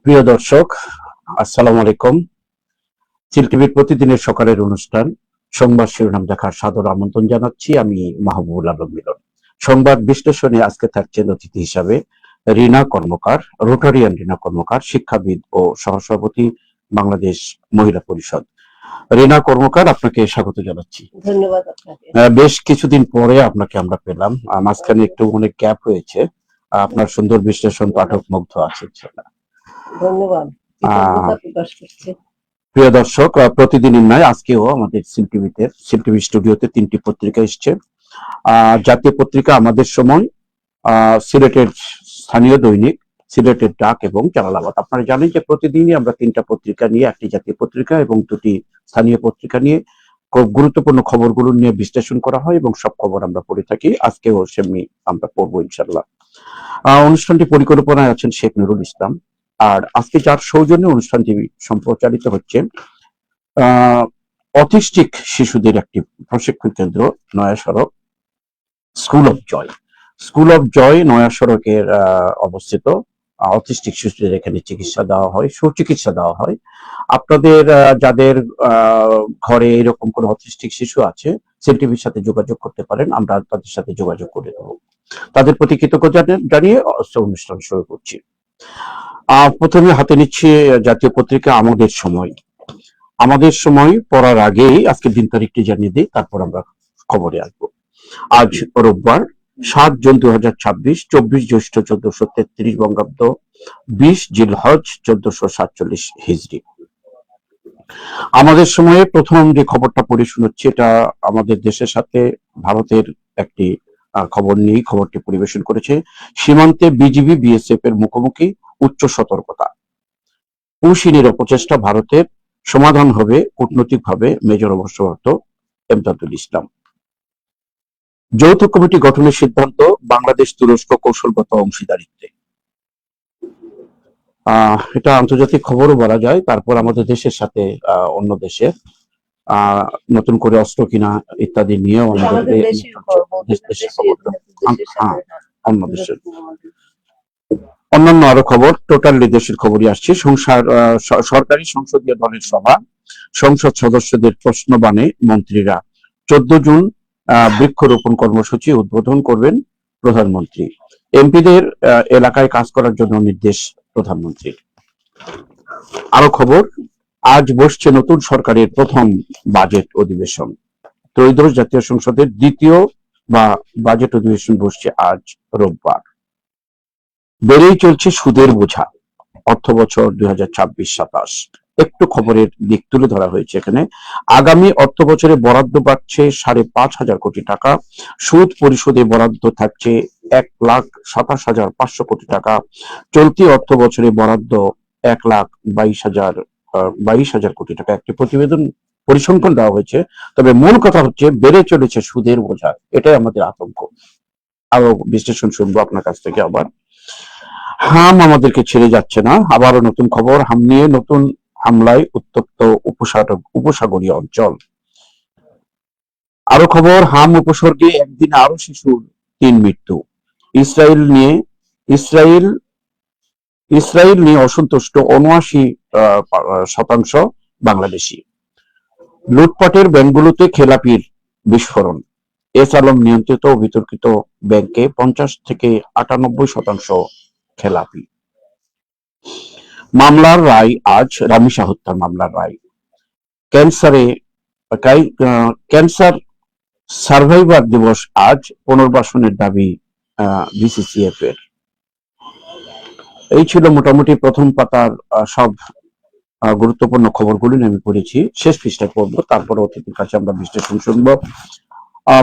প্রিয় দর্শক, আসসালামু আলাইকুম। চিল টিভির প্রতিদিনের সকালের অনুষ্ঠান সংবাদ শিরোনাম দেখার সাদর আমন্ত্রণ জানাচ্ছি। আমি মাহবুবুল আলম মিলন। সংবাদ বিশ্লেষণে আজকে থাকছেন অতিথি হিসাবে রিনা কর্মকার, রোটারিয়ান রিনা কর্মকার, শিক্ষাবিদ ও সহসভাপতি বাংলাদেশ মহিলা পরিষদ। রিনা কর্মকার, আপনাকে স্বাগত জানাচ্ছি। ধন্যবাদ আপনাকে। বেশ কিছুদিন পরে আপনাকে আমরা পেলাম, মাঝখানে একটু অনেক গ্যাপ হয়েছে। আপনার সুন্দর বিশ্লেষণ পাঠক মুগ্ধ আছে। ধন্যবাদ, কৃতজ্ঞতা প্রকাশ করছি। প্রিয় দর্শক, প্রতিদিনের নয় আজকেও আমাদের সিল টিভি স্টুডিওতে 3টি পত্রিকা এসছে। জাতীয় পত্রিকা আমাদের সময়, সিলেটের স্থানীয় দৈনিক, সিলেটের ডাক এবং জালালাবাদ। আপনারা জানেন যে প্রতিদিনই আমরা 3টা পত্রিকা নিয়ে, একটি জাতীয় পত্রিকা এবং 2টি স্থানীয় পত্রিকা নিয়ে খুব গুরুত্বপূর্ণ খবরগুলো নিয়ে বিশ্লেষণ করা হয় এবং সব খবর আমরা পড়ে থাকি। আজকেও সেমনি আমরা পড়বো ইনশাল্লাহ। অনুষ্ঠানটি পরিকল্পনায় আছেন শেখ নুরুল ইসলাম। আর আজকে যার সৌজন্যে অনুষ্ঠানটি সম্প্রচারিত হচ্ছে, অটিস্টিক শিশুদের একটি প্রশিক্ষণ কেন্দ্র নয়া সড়ক, স্কুল অফ জয় নয়া সড়কের অবস্থিত। অটিস্টিক শিশুদের এখানে চিকিৎসা দেওয়া হয়, সুচিকিৎসা দেওয়া হয়। আপনাদের যাদের ঘরে এরকম কোন অটিস্টিক শিশু আছে, সিল টিভির সাথে যোগাযোগ করতে পারেন, আমরা তাদের সাথে যোগাযোগ করে দেবো। তাদের প্রতি কৃতজ্ঞতা জানিয়ে অনুষ্ঠান শুরু করছি। প্রথমে হাতে নিচ্ছে জাতীয় পত্রিকা আমাদের সময় পড়ার আগেই আজকে দিন তারিখটি জানিয়ে দিই, তারপর আমরা খবরে আসবো। আজ রোববার 7 জুন 2026, 24 জ্যৈষ্ঠ 1433 বঙ্গাব্দ, 20 জিলহজ 1447 হিজরি। আমাদের সময়ে প্রথম যে খবরটা পড়ে শোনাচ্ছি, এটা আমাদের দেশের সাথে ভারতের একটি খবর নিয়ে খবরটি পরিবেশন করেছে। সীমান্তে বিজিবি বিএসএফ এর মুখোমুখি, উচ্চ সতর্কতা। পুশিনের অপচেষ্টা ভারতের, সমাধান হবে কূটনৈতিকভাবে, মেজর অবসরপ্রাপ্ত এমদাদুল ইসলাম। যৌথ কমিটি গঠনের সিদ্ধান্ত, বাংলাদেশ তুরস্ক কৌশলগত অংশীদারিত্বে। এটা আন্তর্জাতিক খবরও বলা যায়। তারপর আমাদের দেশের সাথে অন্য দেশের নতুন করে অস্ত্র কিনা ইত্যাদি নিয়েও আমাদের অন্য দেশের অন্যান্য আরো খবর, টোটালি দেশের খবরই আসছে। সরকারি সংসদীয় দলের সভা, সংসদ সদস্যদের প্রশ্নবাণে মন্ত্রীরা। 14 জুন বৃক্ষরোপণ কর্মসূচি উদ্বোধন করবেন প্রধানমন্ত্রী। এমপিদের এলাকায় কাজ করার জন্য নির্দেশ প্রধানমন্ত্রীর। আরো খবর, আজ বসছে নতুন সরকারের প্রথম বাজেট অধিবেশন। ত্রয়োদশ জাতীয় সংসদের দ্বিতীয় বাজেট অধিবেশন বসছে আজ রোববার। বেড়েই চলছে সুদের বোঝা, অর্থ বছর 2026-27। একটু খবরের দিক তুলে ধরা হয়েছে এখানে। আগামী অর্থ বছরে বরাদ্দ বাড়ছে 5,500 কোটি টাকা, সুদ পরিশোধে বরাদ্দ থাকছে 1,27,500 কোটি টাকা। চলতি অর্থ বছরে বরাদ্দ 1,22,000 কোটি টাকা। একটি প্রতিবেদন পরিসংখ্যান দেওয়া হয়েছে। তবে মূল কথা হচ্ছে বেড়ে চলেছে সুদের বোঝা, এটাই আমাদের আতঙ্ক। আরো বিশ্লেষণ শুনবো আপনার কাছ থেকে। আবার হাম আমাদেরকে ছেড়ে যাচ্ছে না, আবারও নতুন খবর, হাম নিয়ে নতুন হামলায় উত্তপ্ত উপসাগরীয় অঞ্চল। আরো খবর, হাম উপসর্গে একদিনে আরো শিশুর 3 মৃত্যু। ইসরায়েল নিয়ে অসন্তুষ্ট 79% বাংলাদেশি। লুটপাটের ব্যাংকগুলোতে খেলাপির বিস্ফোরণ। এস আলম নিয়ন্ত্রিত ও বিতর্কিত ব্যাংকে 50 থেকে 98% খেলাপি। মামলার রায় আজ, রামিসা হত্যার মামলার রায়। ক্যান্সার সার্ভাইভার দিবস আজ, পুনর্বাসনের দাবি বিসিসিএফ এর। এই ছিল মোটামুটি প্রথম পাতার সব গুরুত্বপূর্ণ খবরগুলি আমি পড়েছি। শেষ পৃষ্ঠায় পড়বো, তারপর অতিথির কাছে আমরা বিশ্লেষণ শুনবো।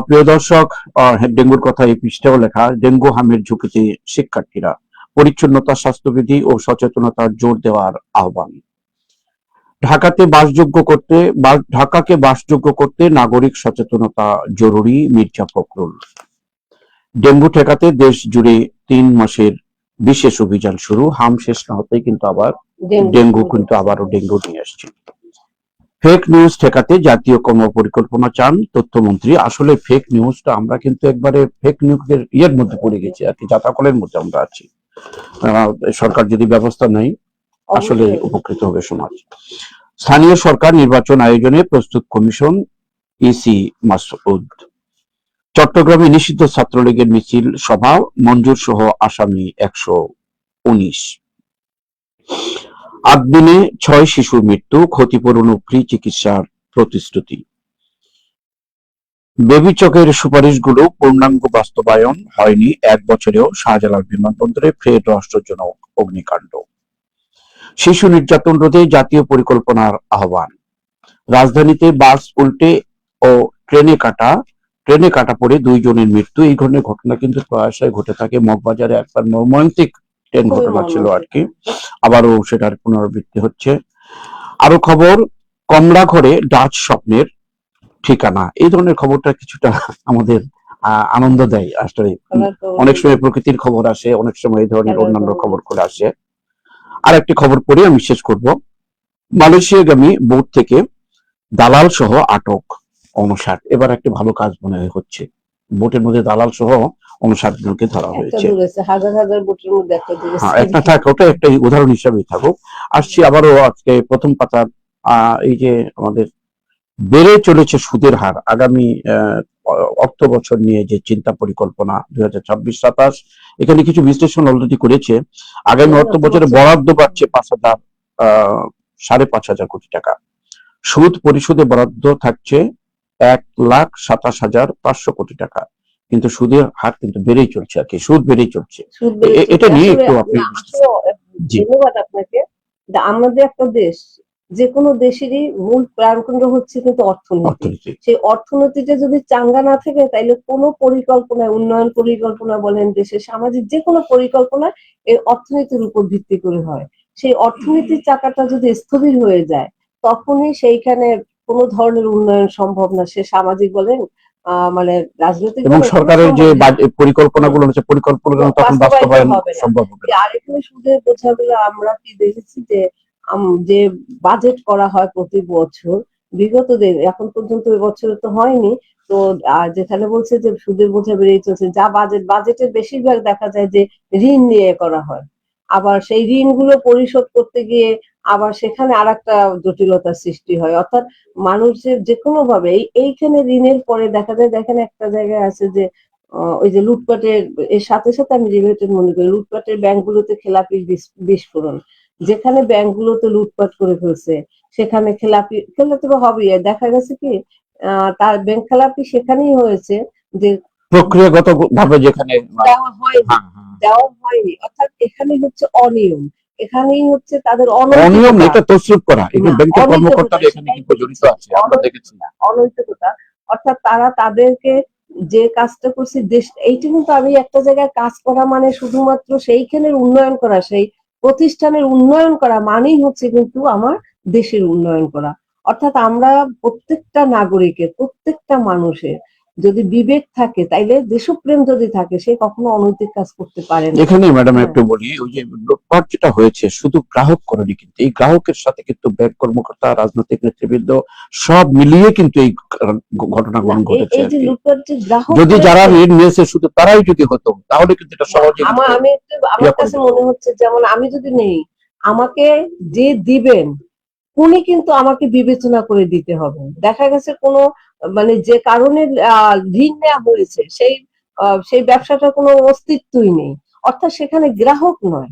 প্রিয় দর্শক, ডেঙ্গুর কথা এই পৃষ্ঠাও লেখা। ডেঙ্গু হামের ঝুঁকিতে শিক্ষার্থীরা, পরিচ্ছন্নতা, স্বাস্থ্যবিধি ও সচেতনতার জোর দেওয়ার আহ্বান। ঢাকাকে বাসযোগ্য করতে নাগরিক সচেতনতা জরুরি, মির্জা ফখরুল। ডেঙ্গু ঠেকাতে দেশ জুড়ে 3 মাসের বিশেষ অভিযান শুরু। হাম শেষ না হতেই কিন্তু আবারও ডেঙ্গু নিয়ে আসছে। ফেক নিউজ ঠেকাতে জাতীয় কর্মপরিকল্পনা চান তথ্যমন্ত্রী। আসলে ফেক নিউজটা আমরা কিন্তু একবারে ফেক নিউজের মধ্যে পড়ে গেছি আর কি, জাতাকলের মধ্যে আমরা আছি। সরকার যদি ব্যবস্থা নেয় আসলে অবশ্যই। উপকৃত হবে সমাজ। স্থানীয় সরকার নির্বাচন আয়োজনে প্রস্তুত কমিশন, ইসি মাসউদ। চট্টগ্রামে নিষিদ্ধ ছাত্রলীগের মিছিল সভা, মঞ্জুর সহ আসামি 119। 8 দিনে 6 শিশুর মৃত্যু, ক্ষতিপূরণ ও ফ্রি চিকিৎসার প্রতিশ্রুতি। বেবি চকের সুপারিশগুলো পূর্ণাঙ্গ বাস্তবায়ন হয়নি 1 বছরেও, শাহজালাল বিমানবন্দরে ফের রহস্যজনক অগ্নিকাণ্ড। শিশু নির্যাতন রোধে জাতীয় পরিকল্পনার আহ্বান। রাজধানীতে বাস উল্টে ও ট্রেনে কাটা পড়ে 2 জনের মৃত্যু। এই ধরনের ঘটনা কিন্তু প্রায়শই ঘটে থাকে। মগবাজারে একবার মর্মান্তিক ট্রেন খুবই ঘটনা ছিল আর কি, মর্মান্তিক। আবারও সেটার পুনরাবৃত্তি হচ্ছে। আরো খবর, কমলা ঘরে ডাচ স্বপ্নের ঠিকানা। এই ধরনের খবরটা কিছুটা আমাদের আনন্দ দেয় আসলে। খেলার খবর অনেক কিন্তু সময় প্রকৃতির খবর আসে, অনেক সময় এই ধরনের খেলার অন্যান্য খবর খবর কিন্তু। করে আসে। আর একটি খবর পড়ে আমি শেষ করব। মালয়েশিয়াগামী বোট থেকে দালাল সহ আটক 59। এবার একটি ভালো কাজ মনে হয় হচ্ছে, বোটের মধ্যে দালাল সহ 59 জনকে ধরা একটা হয়েছে। দূরেছে, হাজার হাজার বুটের মধ্যে একটা হ্যাঁ, দূরেছে। একটা থাক, ওটা একটা উদাহরণ হিসাবেই থাকুক। আসছি আবারও আজকে প্রথম পাতার এই যে আমাদের বেড়ে চলেছে সুদের হার, আগামী অর্থ বছর নিয়ে যে চিন্তা পরিকল্পনা 2026-27, এখানে কিছু বিশ্লেষণ অলরেডি করেছে। আগামী অর্থ বছরে বরাদ্দ বাড়ছে 5,500 কোটি টাকা। সুদ পরিশোধে বরাদ্দ থাকছে 1,27,500 কোটি টাকা। কিন্তু সুদের হার কিন্তু বেড়েই চলছে আর কি, সুদ বেড়েই চলছে। সুদ বেড়ে চলছে। এটা নিয়ে আসলে একটু আপনি আসলে জি ধন্যবাদ আপনাকে। আমাদের একটা দেশ, যে কোনো দেশেরই মূল প্রাণকেন্দ্র হচ্ছে কিন্তু অর্থনীতি। অর্থনীতি। সেই অর্থনীতিটা যদি চাঙ্গা না থাকে, তাইলে কোনো পরিকল্পনায়, উন্নয়ন পরিকল্পনা বলেন, দেশের সামাজিক যে কোনো পরিকল্পনা এই অর্থনীতির উপর ভিত্তি করে হয়। সেই অর্থনীতির চাকাটা যদি স্থবির হয়ে যায়, তখনই সেইখানে কোনো ধরনের উন্নয়ন সম্ভব না। সে সামাজিক বলেন, মানে রাজনৈতিক এবং বলেন, কোনো সরকারের যে সম্ভব না। পরিকল্পনাগুলো হচ্ছে, পরিকল্পনাগুলো তখন বাস্তবায়িত বাস্তবায়ন হবে না। সম্ভব হবে যে না। আরেকখানে সুদের বোঝাগুলো আমরা কি দেখেছি যে যে বাজেট করা হয় প্রতি বছর, বিগত দিন এখন পর্যন্ত এবছরে তো হয়নি। তো আর যেখানে বলছে যে সুদের বোঝা বেড়ে চলছে, যা বাজেটের বেশিরভাগ দেখা যায় যে ঋণ নিয়ে করা হয়। আবার সেই ঋণগুলো পরিশোধ করতে গিয়ে আবার সেখানে আরেকটা জটিলতার সৃষ্টি হয়। অর্থাৎ মানুষের যে কোনো ভাবে এইখানে ঋণের পরে দেখা যায়, দেখেন একটা জায়গায় আছে যে ওই যে লুটপাটের এর সাথে সাথে আমি রিলেটেড মনে করি, লুটপাটের ব্যাংকগুলোতে খেলাপি বিস্ফোরণ। যেখানে ব্যাংকগুলোতে লুটপাট করে ফেলছে, সেখানে খেলাপি তো হবেই। দেখা গেছে কি তার ব্যাংক খেলাপি সেখানেই হয়েছে যে প্রক্রিয়াগত ভাবে যেখানে দেওয়া হয়নি, হ্যাঁ, হ্যাঁ। দেওয়া হয়নি। অর্থাৎ এখানে হচ্ছে অনিয়ম, এখানেই হচ্ছে তাদের অনিয়ম না, অনৈতিকতা। এটা তসরুপ করা, এখানে না, ব্যাংকের অনৈতিকতা, কর্মকর্তারা এখানে সেটাই কিন্তু জড়িত বলেছি, আছে, আমরা দেখেছি। অনৈতিকতা। অর্থাৎ তারা তাদেরকে যে কাজটা করছে দেশ, এইটা কিন্তু আমি একটা জায়গায় কাজ করা মানে শুধুমাত্র সেইখানের উন্নয়ন করা, সেই প্রতিষ্ঠানের উন্নয়ন করা মানেই হচ্ছে কিন্তু আমার দেশের উন্নয়ন করা। অর্থাৎ আমরা প্রত্যেকটা নাগরিকের, প্রত্যেকটা মানুষের যদি বিবেক থাকে, তাইলে দেশপ্রেম যদি থাকে, সে কখনো অনৈতিক কাজ করতে পারে না। এখানে ম্যাডাম হ্যাঁ। একটু বলি, ওই যে লুটপাট যেটা হয়েছে শুধু গ্রাহক করেনি, কিন্তু এই গ্রাহকের সাথে কিন্তু ব্যাংক কর্মকর্তা, রাজনৈতিক নেতৃবৃন্দ সব মিলিয়ে কিন্তু এই ঘটনাগুলো না, ঘটেছে এই আর যে কি। লুটপাট যে গ্রাহক যদি যারা করেছে, ঋণ নিয়েছে শুধু তারাই যদি হতো, তাহলে কিন্তু এটা সহজে কিন্তু আমি আমার করে কাছে দিত। মনে হচ্ছে, যেমন আমি যদি নেই, আমাকে যে দিবেন উনি কিন্তু আমাকে বিবেচনা করে দিতে হবে। দেখা গেছে কোনো মানে যে কারণে ঋণ নেওয়া হয়েছে, সেই ব্যবসাটার কোনো অস্তিত্বই নেই। অর্থাৎ সেখানে গ্রাহক নয়,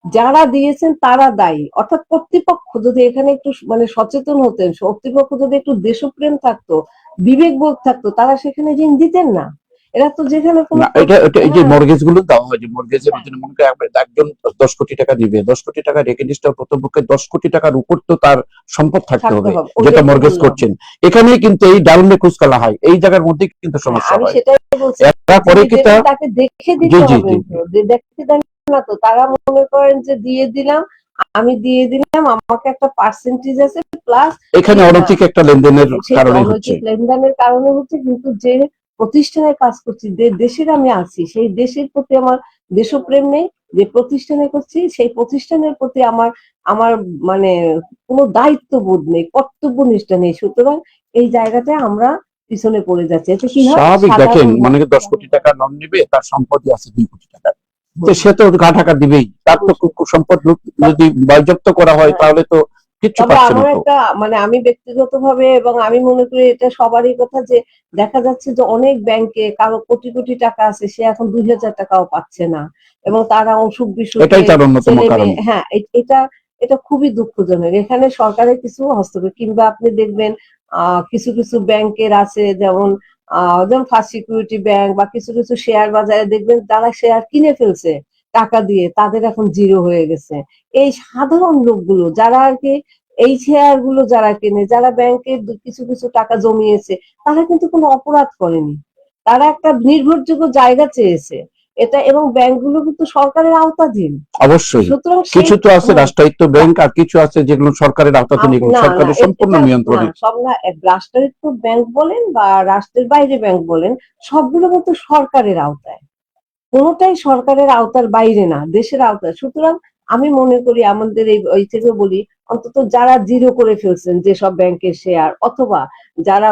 যারা দিয়েছেন তারা দায়ী। অর্থাৎ কর্তৃপক্ষ যদি এখানে একটু মানে সচেতন হতেন, কর্তৃপক্ষ যদি একটু দেশপ্রেম থাকতো, বিবেকবোধ থাকতো, তারা সেখানে ঋণ দিতেন না। এরা তো যেখানে কোনো না, এটা এই যে হ্যাঁ, মর্গেজ গুলো দেওয়া হয়, যে মর্গেজের মধ্যে মনে করেন একজন 10 কোটি টাকা দিবে, 10 কোটি টাকা রেখে নিষ্ঠা প্রথমপক্ষে 10 কোটি টাকার উপর তো তার সম্পদ থাকতে হবে, যেটা ওইটাই তো মর্গেজ বললাম। করছেন। এখানেই কিন্তু এই ডাউনে কুচকালা হয়, এই জায়গার মধ্যে কিন্তু হ্যাঁ, সমস্যা আমি হয়। সেটাই বলছি, এরা করে যিনি কি দেবেন তাকে দেখে জি দিতে জি হবে। জি তো যে দেখতে দেন না, তো তারা মনে করেন যে দিয়ে দিলাম, আমি দিয়ে দিলাম, আমাকে একটা পার্সেন্টেজ আছে প্লাস এখানে অনৈতিক একটা লেনদেনের সেই কারণে হচ্ছে। অনৈতিক লেনদেনের কারণে হচ্ছে। কিন্তু যে প্রতিষ্ঠানে কাজ করছি, যে দেশের আমি আছি, সেই দেশের প্রতি আমার দেশপ্রেম নেই। যে প্রতিষ্ঠানে করছি, সেই প্রতিষ্ঠানের প্রতি আমার আমার মানে কোনো দায়িত্ববোধ নেই, কর্তব্যনিষ্ঠা নেই। সুতরাং এই জায়গাটায় আমরা পিছনে পড়ে যাচ্ছে। এতে কি হয়, স্বাভাবিক, দেখেন সাধারণ মানে 10 কোটি টাকা লোন নিবে, তার সম্পত্তি আছে 2 কোটি টাকা, তো সে তো গা ঢাকা দিবেই, তার তো সম্পদ যদি বাজেয়াপ্ত করা হয় তাহলে তো কিচ্ছু তবে পাচ্ছে না আমার তো। একটা মানে আমি ব্যক্তিগতভাবে এবং আমি মনে করি এটা সবারই কথা যে দেখা যাচ্ছে যে অনেক ব্যাংকে কারো কোটি কোটি টাকা আছে, সে এখন 2,000 টাকাও পাচ্ছে না, এবং তারা অসুখ বিসুখে এটাই তার অন্যতম ছেলে কারণ। মেয়ে, হ্যাঁ এটা এটা খুবই দুঃখজনক। এখানে সরকারের কিছু হস্তক্ষেপ, কিংবা আপনি দেখবেন কিছু কিছু ব্যাংকের আছে যেমন যেমন ফার্স্ট সিকিউরিটি ব্যাংক বা কিছু কিছু শেয়ার বাজারে দেখবেন যারা শেয়ার কিনে ফেলছে টাকা দিয়ে, তাদের এখন জিরো হয়ে গেছে। এই সাধারণ লোকগুলো যারা আর কি এই শেয়ার গুলো যারা কেনে, যারা ব্যাংকে কিছু কিছু টাকা জমিয়েছে, তারা কিন্তু কোনো অপরাধ করেনি, তারা একটা নির্ভরযোগ্য জায়গা চেয়েছে এটা, এবং ব্যাংকগুলো কিন্তু সরকারের আওতাধীন। অবশ্যই সুতরাং কিছু তো আছে হ্যাঁ, রাষ্ট্রায়ত্ত ব্যাংক, আর কিছু আছে যেগুলো সরকারের আওতাধীন, এগুলো না না সরকারের সম্পূর্ণ এটা না, নিয়ন্ত্রণে। সব না, রাষ্ট্রায়ত্ত ব্যাংক বলেন বা রাষ্ট্রের বাইরে ব্যাংক বলেন, সবগুলো কিন্তু সরকারের আওতায়, কোনোটাই সরকারের আওতার বাইরে না, দেশের আওতায়। সুতরাং আমি মনে করি আমাদের এই থেকে বলি, অন্তত যারা জিরো করে ফেলছেন যেসব ব্যাংকের শেয়ার, অথবা যারা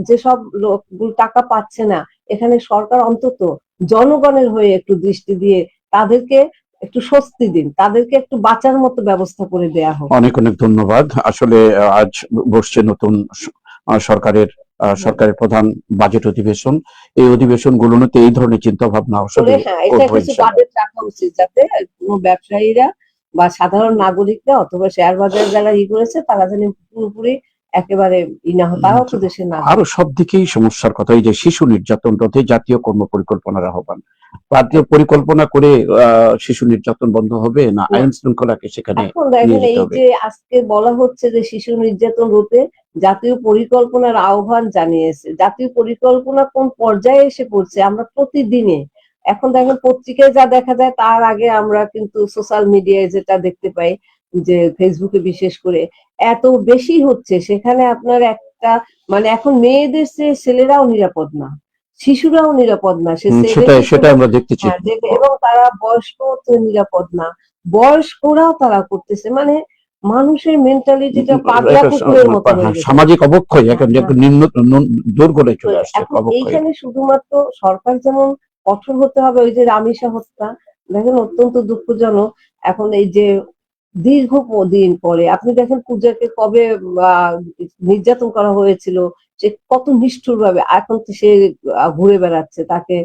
যেসব লোক টাকা পাচ্ছে না, এখানে সরকার অন্তত জনগণের হয়ে একটু দৃষ্টি দিয়ে তাদেরকে একটু স্বস্তি দিন, তাদেরকে একটু বাঁচার মতো ব্যবস্থা করে দেয়া হোক। অনেক অনেক ধন্যবাদ। আসলে আজ বসছে নতুন সরকারের প্রধান বাজেট অধিবেশন। এই অধিবেশন গুলোতে এই ধরনের চিন্তা ভাবনা আসলে হ্যাঁ, এটা করবো কিছু ইনশাল্লাহ। বাজেট রাখা উচিত যাতে কোনো ব্যবসায়ীরা বা সাধারণ নাগরিকরা অথবা শেয়ার বাজার যারা করেছে তারা যেন পুরোপুরি একেবারে না হয়, তারাও তো দেশের আরো নাগরিক। সব দিকেই সমস্যার কথা, এই যে শিশু নির্যাতন রোধে জাতীয় কর্ম পরিকল্পনার আহ্বান। জাতীয় পরিকল্পনা করে শিশু নির্যাতন বন্ধ হবে না না, আইন শৃঙ্খলাকে সেখানে এখন নিয়ে দেখেন যেতে এই হবে? যে আজকে বলা হচ্ছে যে শিশু নির্যাতন রোধে জাতীয় পরিকল্পনার আহ্বান জানিয়েছে, জাতীয় পরিকল্পনা কোন পর্যায়ে এসে পড়ছে আমরা প্রতিদিনে এখন দেখেন পত্রিকায় যা দেখা যায়, তার আগে আমরা কিন্তু সোশ্যাল মিডিয়ায় যেটা দেখতে পাই, যে ফেসবুকে বিশেষ করে এত বেশি হচ্ছে, সেখানে আপনার একটা মানে এখন মেয়েদের চেয়ে ছেলেরাও নিরাপদ না, শিশুরাও নিরাপদ না, সে ছেলে সেটাই শিশু সেটাই আমরা দেখতেছি। হ্যাঁ, এবং তারা বয়স্ক নিরাপদ না, বয়স্করাও তারা করতেছে, মানে মানুষের মেন্টালিটিটা পাগলা একটা কুকুরের মতো হয়ে গেছে। সামাজিক অবক্ষয় এখন হ্যাঁ, নিম্ন দোরগোড়ায় চলে আসছে এখন অবক্ষয়। এইখানে শুধুমাত্র সরকার যেমন কঠোর হতে হবে, ওই যে রামিসা হত্যা দেখেন অত্যন্ত দুঃখজনক। এখন এই যে দীর্ঘ দিন পরে আপনি দেখেন পূজাকে কবে আহ, নির্যাতন করা হয়েছিল, সে কত নিষ্ঠুর ভাবে, এখন তো সে ঘুরে বেড়াচ্ছে, তাকে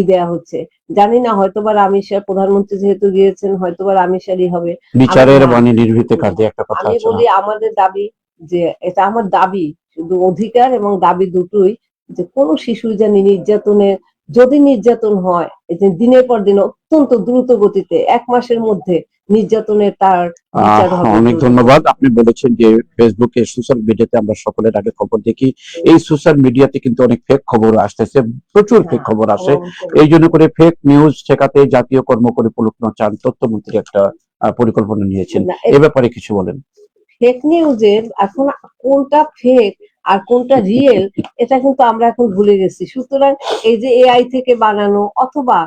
দেয়া হচ্ছে। জানি না, হয়তোবা রামিসা প্রধানমন্ত্রী যেহেতু গিয়েছেন, হয়তোবা রামিসারই হবে। বিচারের হ্যাঁ, বাণী নির্ভীতে কাজে একটা কথা আমি আছে না? বলি আমাদের দাবি, যে এটা আমার দাবি, শুধু অধিকার এবং দাবি দুটোই, যে কোনো শিশু জানি নির্যাতনের, যদি নির্যাতন হয় এই যে দিনের পর দিন অত্যন্ত দ্রুত গতিতে 1 মাসের মধ্যে নির্যাতনের তার বিচার হবে অনেক দ্রুত। ধন্যবাদ। আপনি বলেছেন যে ফেসবুকে, সোশ্যাল মিডিয়াতে আমরা সকলের আগে খবর দেখি, এই সোশ্যাল মিডিয়াতে কিন্তু অনেক ফেক খবর আসতেছে, প্রচুর ফেক হ্যাঁ, খবর আসে। এই জন্য করে ফেক নিউজ ঠেকাতে জাতীয় কর্ম পরিকল্পনা চান তথ্যমন্ত্রী একটা পরিকল্পনা নিয়েছেন, এ ব্যাপারে কিছু বলেন। ফেক নিউজের এখন কোনটা ফেক আর কোনটা রিয়েল, এটা কিন্তু আমরা এখন ভুলে গেছি। সুতরাং এই যে এআই থেকে বানানো, অথবা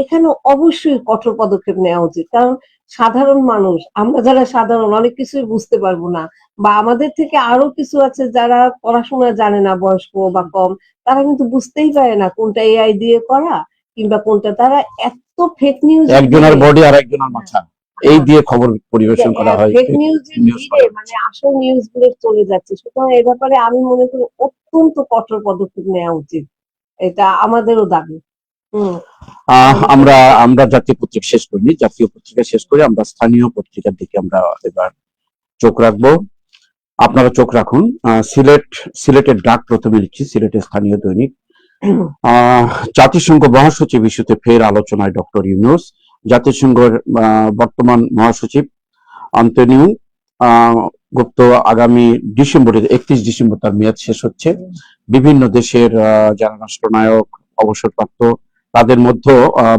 এখানে অবশ্যই কঠোর পদক্ষেপ নেওয়া উচিত, কারণ সাধারণ মানুষ, আমরা যারা সাধারণ অনেক কিছুই বুঝতে পারবো না, বা আমাদের থেকে আরো কিছু আছে যারা পড়াশোনা জানে না, বয়স্ক বা কম, তারা কিন্তু বুঝতেই পারে না কোনটা এআই দিয়ে করা কিংবা কোনটা, তারা এত ফেক নিউজ একজনের বডি আর একজনের মাথা, এই দিয়ে খবর পরিবেশন করা হয়, ফেক নিউজের নিউজ ভিড়ে করা মানে আসল নিউজ গুলো চলে যাচ্ছে। সুতরাং এ ব্যাপারে আমি মনে করি অত্যন্ত কঠোর পদক্ষেপ নেওয়া উচিত, এটা আমাদেরও দাবি। হুম, আমরা আমরা জাতীয় পত্রিকা শেষ করিনি, জাতীয় পত্রিকা শেষ করে আমরা স্থানীয় পত্রিকার দিকে আমরা এবার চোখ রাখবো। আপনারা চোখ রাখুন। সিলেটের ডাক প্রথমে লিখছি, সিলেটের স্থানীয় দৈনিক। জাতিসংঘ মহাসচিব ইস্যুতে ফের আলোচনায় ডক্টর ইউনূস। জাতিসংঘের বর্তমান মহাসচিব আন্তোনিও গুপ্ত আগামী ডিসেম্বরে, 31 ডিসেম্বর তার মেয়াদ শেষ হচ্ছে। বিভিন্ন দেশের যারা রাষ্ট্রনায়ক, অবসরপ্রাপ্ত, তাদের মধ্যে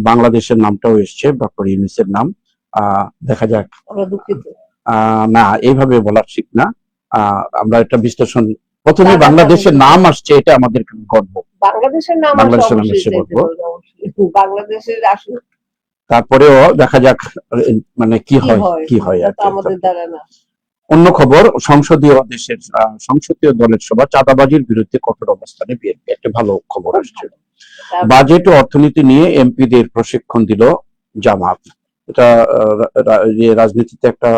বাংলাদেশের নামটাও এসছে, ডক্টর ইউনূসের নাম। দেখা যাক। আমরা দুঃখিত। না, এইভাবে বলা ঠিক না। আমরা একটা বিশ্লেষণ, প্রথমে বাংলাদেশের নাম আসছে, এটা আমাদের গর্ব। বাংলাদেশের নাম আসে, বাংলাদেশের নাম অবশ্যই এসে চাইতে বলবো, পারবো, অবশ্যই বাংলাদেশের আসলে তারপরেও দেখা যাক মানে কি কি হয় হয়, কি হয় এটা আর তো কি। আমাদের দ্বারা না। অন্য খবর, সংসদীয় দলের সভা, চাঁদাবাজির বিরুদ্ধে কঠোর অবস্থানে বিএনপি, একটা ভালো খবর আসছে। বাজেট ও অর্থনীতি নিয়ে এমপিদের প্রশিক্ষণ দিল জামাত। এটা যে রাজনীতিতে একটা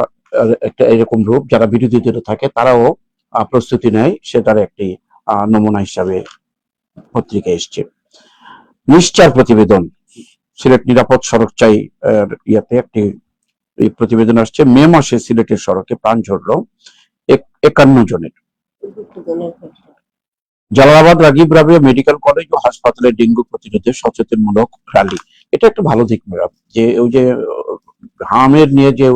একটা এরকম রূপ, যারা বিরোধীদের থাকে তারাও প্রস্তুতি নেয়, সেটার একটি নমুনা হিসাবে পত্রিকায় এসছে। নিশ্চার প্রতিবেদন, সিলেট নিরাপদ সড়ক চাই ইয়াতে একটি এই প্রতিবেদন আসছে। মে মাসে সিলেটের সড়কে প্রাণ ঝরলো 51 জনের। দুঃখজনক ঘটনা। জালালাবাদ রাগিব রাবেয়া মেডিকেল কলেজ ও হাসপাতালে ডেঙ্গু প্রতিরোধে সচেতনমূলক র্যালি। এটা একটা ভালো দিক ম্যাডাম, যে ওই যে হামের নিয়ে যে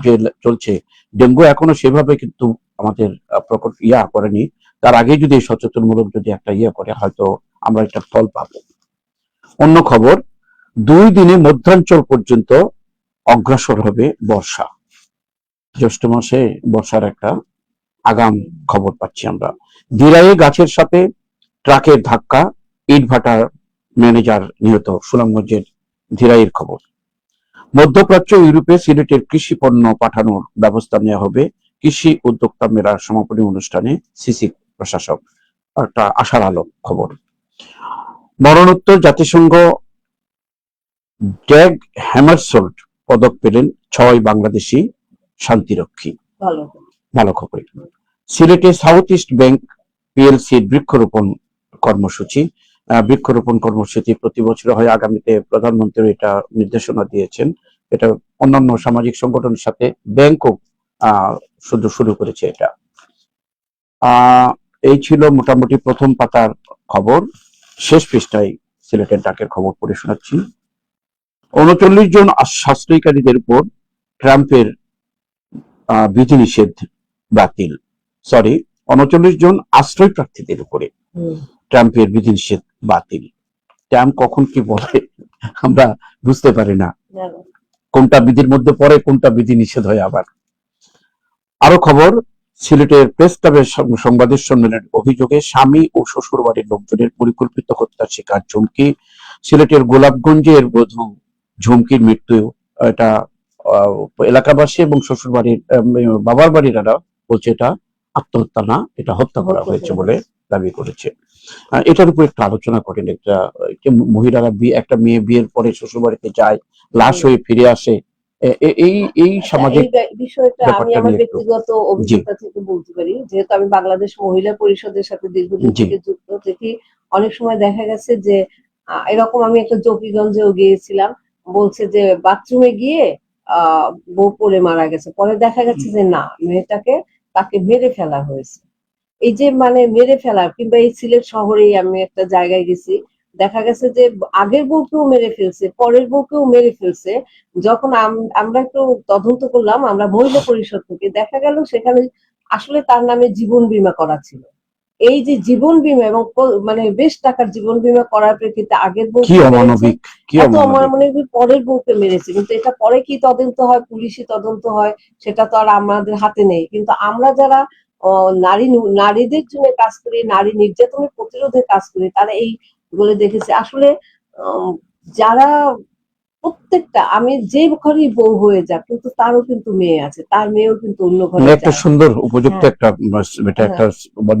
যে চলছে, ডেঙ্গু এখনো সেভাবে কিন্তু আমাদের প্রকট করেনি। তার আগে যদি এই সচেতনমূলক যদি একটা করে, হয়তো আমরা একটা ফল পাবো। অন্য খবর, 2 দিনে মধ্যাঞ্চল পর্যন্ত অগ্রসর হবে বর্ষা। জ্যৈষ্ঠ মাসে বর্ষার একটা আগাম খবর পাচ্ছি আমরা। দিরাইয়ে গাছের সাথে ট্রাকের ধাক্কা, ইটভাটার ম্যানেজার নিহত। সুনামগঞ্জের দিরাইয়ের খবর। মধ্যপ্রাচ্য ইউরোপে সিলেটের কৃষি পণ্য পাঠানোর ব্যবস্থা নেওয়া হবে। কৃষি উদ্যোক্তা মেলার সমাপনী অনুষ্ঠানে সিসি প্রশাসক। একটা আশার আলো খবর। মরণোত্তর জাতিসংঘ ড্যাগ হ্যামারসোল্ড পদক পেলেন 6 বাংলাদেশি শান্তিরক্ষী। ভালো। ভালো খবর। সিলেটে সাউথ ইস্ট ব্যাংক পিএলসির বৃক্ষরোপণ কর্মসূচি। বৃক্ষরোপণ কর্মসূচি প্রতি বছর হয়, আগামীতে প্রধানমন্ত্রী এটা নির্দেশনা দিয়েছেন। এটা অন্যান্য সামাজিক সংগঠনের সাথে ব্যাংকও শুরু করেছে এটা। এই ছিল মোটামুটি প্রথম পাতার খবর। শেষ পৃষ্ঠায় সিলেটের ডাকের খবর পড়ে শোনাচ্ছি। 39 জন সাশ্রয়ীকারীদের উপর ট্রাম্পের বিধিনিষেধ বাতিল। 39 জন আশ্রয় প্রার্থীদের উপরে ট্রাম্পের বিধিনিষেধ বাতিল। ট্রাম্প কখন কি বলে আমরা বুঝতে পারি না, কোনটা বিধির মধ্যে পড়ে, কোনটা বিধি নিষেধ হয়। আবার আরো খবর, সিলেটের প্রেস ক্লাবের সংবাদের সম্মেলনের অভিযোগে স্বামী ও শ্বশুর বাড়ির লোকজনের পরিকল্পিত হত্যার শিকার ঝুমকি। সিলেটের গোলাপগঞ্জের বধূ ঝুমকির মৃত্যু, এটা এলাকাবাসী এবং শ্বশুর বাড়ির বাবার বাড়িরা বলছে এটা আত্মহত্যা না, এটা হত্যা করা হয়েছে বলে দাবি করেছে। এটার উপর একটু আলোচনা করেন। মহিলারা একটা মেয়ে বিয়ের পরে শ্বশুর বাড়িতে যায়, লাশ হয়ে ফিরে আসে, এই সামাজিক বিষয়টা আমি আমার ব্যক্তিগত অভিজ্ঞতা থেকে বলতে পারি, যেহেতু আমি বাংলাদেশ মহিলা পরিষদের সাথে দীর্ঘদিন থেকে যুক্ত। দেখি অনেক সময় দেখা গেছে যে এরকম, আমি একটা জকিগঞ্জেও গিয়েছিলাম, বলছে যে বাথরুমে গিয়ে বউ পড়ে মারা গেছে, পরে দেখা গেছে যে না, মেয়েটাকে তাকে মেরে ফেলা হয়েছে। এই যে মানে মেরে ফেলা, কিংবা এই সিলেট শহরেই আমি একটা জায়গায় গেছি, দেখা গেছে যে আগের বউকেও মেরে ফেলছে, পরের বউকেও মেরে ফেলছে। যখন আমরা একটু তদন্ত করলাম আমরা মহিলা পরিষদ থেকে, দেখা গেল সেখানে আসলে তার নামে জীবন বীমা করা ছিল। এই যে জীবন বীমা এবং মানে বেশ টাকার জীবন বীমা করার প্রেক্ষিতে আগের বউ এত অমানবিক, পরের বউকে মেরেছে। কিন্তু এটা পরে কি তদন্ত হয়, পুলিশি তদন্ত হয়, সেটা তো আর আমাদের হাতে নেই। কিন্তু আমরা যারা নারীদের জন্য কাজ করি, নারী নির্যাতনের প্রতিরোধে কাজ করি, তারা এই বলে দেখেছে আসলে যারা প্রত্যেকটা, আমি যে ঘরেই বউ হয়ে যাক, কিন্তু তারও কিন্তু মেয়ে আছে, তার মেয়েও কিন্তু অন্য ঘরে। একটা সুন্দর উপযুক্ত একটা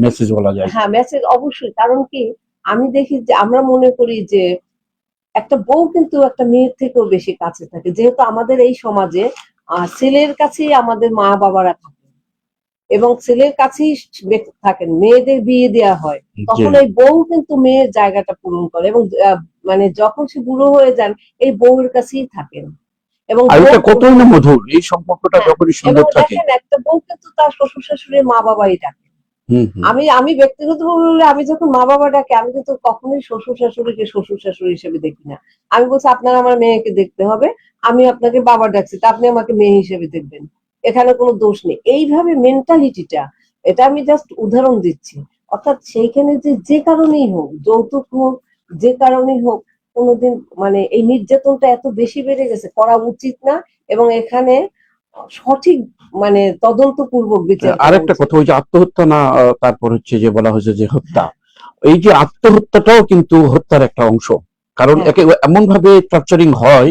মেসেজ বলা যায়। হ্যাঁ, মেসেজ অবশ্যই। কারণ কি, আমি দেখি যে আমরা মনে করি যে একটা বউ কিন্তু একটা মেয়ের থেকেও বেশি কাছে থাকে, যেহেতু আমাদের এই সমাজে ছেলের কাছেই আমাদের মা বাবারা থাকে এবং ছেলের কাছেই থাকেন, মেয়েদের বিয়ে দেওয়া হয়, তখন এই বউ কিন্তু মেয়ের জায়গাটা পূরণ করে এবং মানে যখন সে বুড়ো হয়ে যান এই বউয়ের কাছেই থাকেন। এবং কতই না মধুর এই সম্পর্কটা, যখনই সুন্দর থাকে। একটা বউ কিন্তু তার শ্বশুর শাশুড়ির মা বাবাই ডাকে। আমি ব্যক্তিগত ভাবে আমি যখন মা বাবা ডাকে, আমি কিন্তু কখনোই শ্বশুর শাশুড়িকে শ্বশুর শাশুড়ি হিসেবে দেখি না। আমি বলছি আপনার আমার মেয়েকে দেখতে হবে, আমি আপনাকে বাবা ডাকছি, তা আপনি আমাকে মেয়ে হিসেবে দেখবেন, এখানে কোনো দোষ নেই। এইভাবে মেন্টালিটিটা, এটা আমি জাস্ট উদাহরণ দিচ্ছি। অর্থাৎ সেইখানে যে কারণেই হোক, যৌতুক হোক, যে কারণেই হোক, কোনোদিন মানে এই নির্যাতনটা এত বেশি বেড়ে গেছে, করা উচিত না। এবং এখানে সঠিক মানে তদন্তপূর্বক বিচার। আরেকটা কথা, ওই যে আত্মহত্যা না, তারপর হচ্ছে যে বলা হয়েছে যে হত্যা, এই যে আত্মহত্যাটাও কিন্তু হত্যার একটা অংশ। কারণ এমন ভাবে টর্চারিং হয়,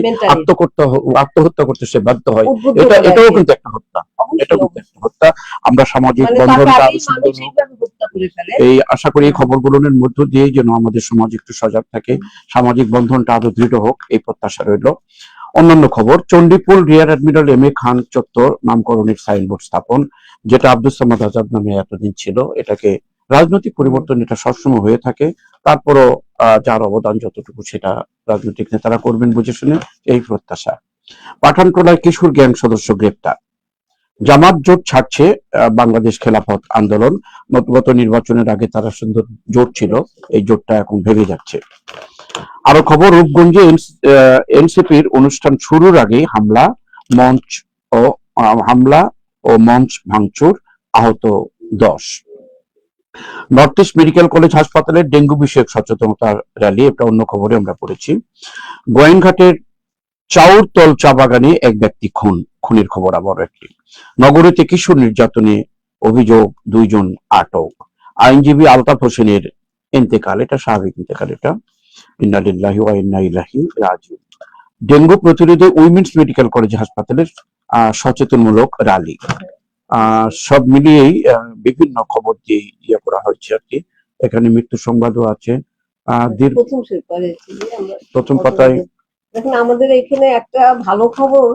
আত্মহত্যা করতে সে বাধ্য হয়, এটাও কিন্তু একটা হত্যা। এটা কিন্তু একটা হত্যা। আমরা সামাজিক বন্ধনটা এই আশা করি এই খবরগুলোর মধ্য দিয়ে যেন আমাদের সমাজ একটু সজাগ থাকে, সামাজিক বন্ধনটা আরো দৃঢ় হোক, এই প্রত্যাশা রইল। অন্যান্য খবর, Chandipur rear admiral M A খান চত্বর নামকরণের সাইনবোর্ড স্থাপন, যেটা আব্দুস সামাদ আজাদ নামে এতদিন ছিল, এটাকে রাজনৈতিক পরিবর্তন এটা সবসময় হয়ে থাকে। তারপরও যার অবদান যতটুকু সেটা রাজনৈতিক নেতারা করবেন বুঝে শুনে, এই প্রত্যাশা। পাঠানটুলায় কিশোর গ্যাং সদস্য গ্রেপ্তার। জামাত জোট ছাড়ছে বাংলাদেশ খেলাফত আন্দোলন। গত নির্বাচনের আগে তারা সুন্দর জোট ছিল, এই জোটটা এখন ভেঙে যাচ্ছে। আরো খবর, রূপগঞ্জে এনসিপির অনুষ্ঠান শুরুর আগে হামলা ও মঞ্চ ভাঙচুর, আহত 10। নর্থ ইস্ট মেডিকেল কলেজ হাসপাতালে ডেঙ্গু বিষয়ক সচেতনতার র্যালি, এটা অন্য খবরে আমরা পড়েছি। গোয়েনঘাটের চাউরতল চা বাগানে এক ব্যক্তি খুনের খবর আবার একটি। নগরীতে কিশোর নির্যাতনে অভিযোগ, 2 জন আটক। আইনজীবী আলতাফ হোসেনের ইন্তেকাল, এটা স্বাভাবিক ইন্তেকাল, এটা ইন্না লিল্লাহি ওয়া ইন্না ইলাইহি রাজিউন। ডেঙ্গু প্রতিরোধে উইমেন্স মেডিকেল কলেজ হাসপাতালের সচেতনমূলক র্যালি, সব মিলিয়েই বিভিন্ন খবর দিয়ে ইয়ে করা হয়েছে আর কি। এখানে মৃত্যু সংবাদও আছে। প্রথম পাতায় দেখুন, আমাদের এখানে একটা ভালো খবর,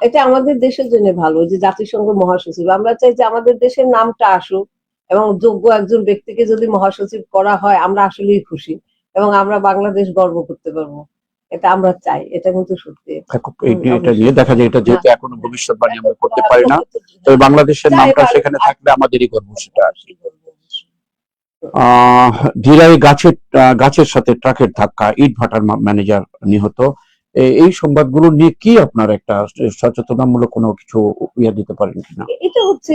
এটা আমাদের দেশের জন্য ভালো যে জাতিসংঘ মহাসচিব, আমরা চাই যে আমাদের দেশের নামটা আসুক এবং যোগ্য একজন ব্যক্তিকে যদি মহাসচিব করা হয় আমরা আসলেই খুশি এবং আমরা বাংলাদেশ গর্ব করতে পারবো, এটা আমরা চাই। এটা কিন্তু সত্যি। এটা নিয়ে দেখা যায়, এটা যেহেতু এখনো ভবিষ্যৎবাণী আমরা করতে পারি না, তবে বাংলাদেশের নামটা সেখানে থাকলে আমাদেরই গর্ব, সেটা আর কি। ধীরাই গাছের সাথে ট্রাকের ধাক্কা, ইট ভাটার ম্যানেজার নিহত। এই সংবাদগুলো নিয়ে কি আপনার একটা সচেতনামূলক কোনো কিছু ইয়ে দিতে পারেন কিনা? এটা হচ্ছে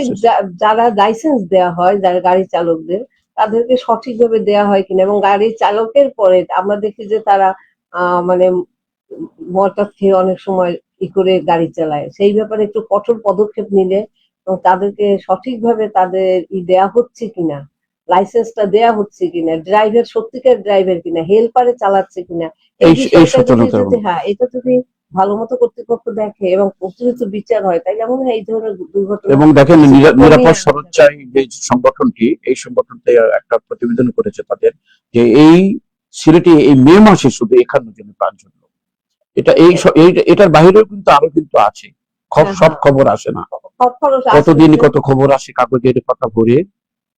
যারা লাইসেন্স দেওয়া হয়, যারা গাড়ি চালকদের, তাদেরকে সঠিকভাবে দেওয়া হয় কিনা, এবং গাড়ি চালকের পরে আমরা দেখি যে তারা মানে মদ খেয়ে অনেক সময় করে গাড়ি চালায়, সেই ব্যাপারে একটু কঠোর পদক্ষেপ নিলে এবং তাদেরকে সঠিকভাবে তাদের দেয়া হচ্ছে কিনা, লাইসেন্সটা দেয়া হচ্ছে কিনা, ড্রাইভার সত্যিকার ড্রাইভার কিনা, হেল্পারে চালাচ্ছে কিনা, হ্যাঁ, এটা যদি ভালো মতো কর্তৃপক্ষ দেখে এবং প্রচলিত বিচার হয়, তাইলে মনে হয় এই ধরনের দুর্ঘটনা। এবং দেখেন, নিরাপদ সরঞ্জাম যে সংগঠনটি, এই সংগঠনটি একটা প্রতিবেদন করেছে তাদের, যে এই সিলেটে এই মে মাসে শুধু 51 জনের প্রাণ জন্য। এটা এটার বাইরেও কিন্তু আরো কিন্তু আছে, সব খবর আসে না, কতদিন কত খবর আসে কাগজের পাতা ভরে।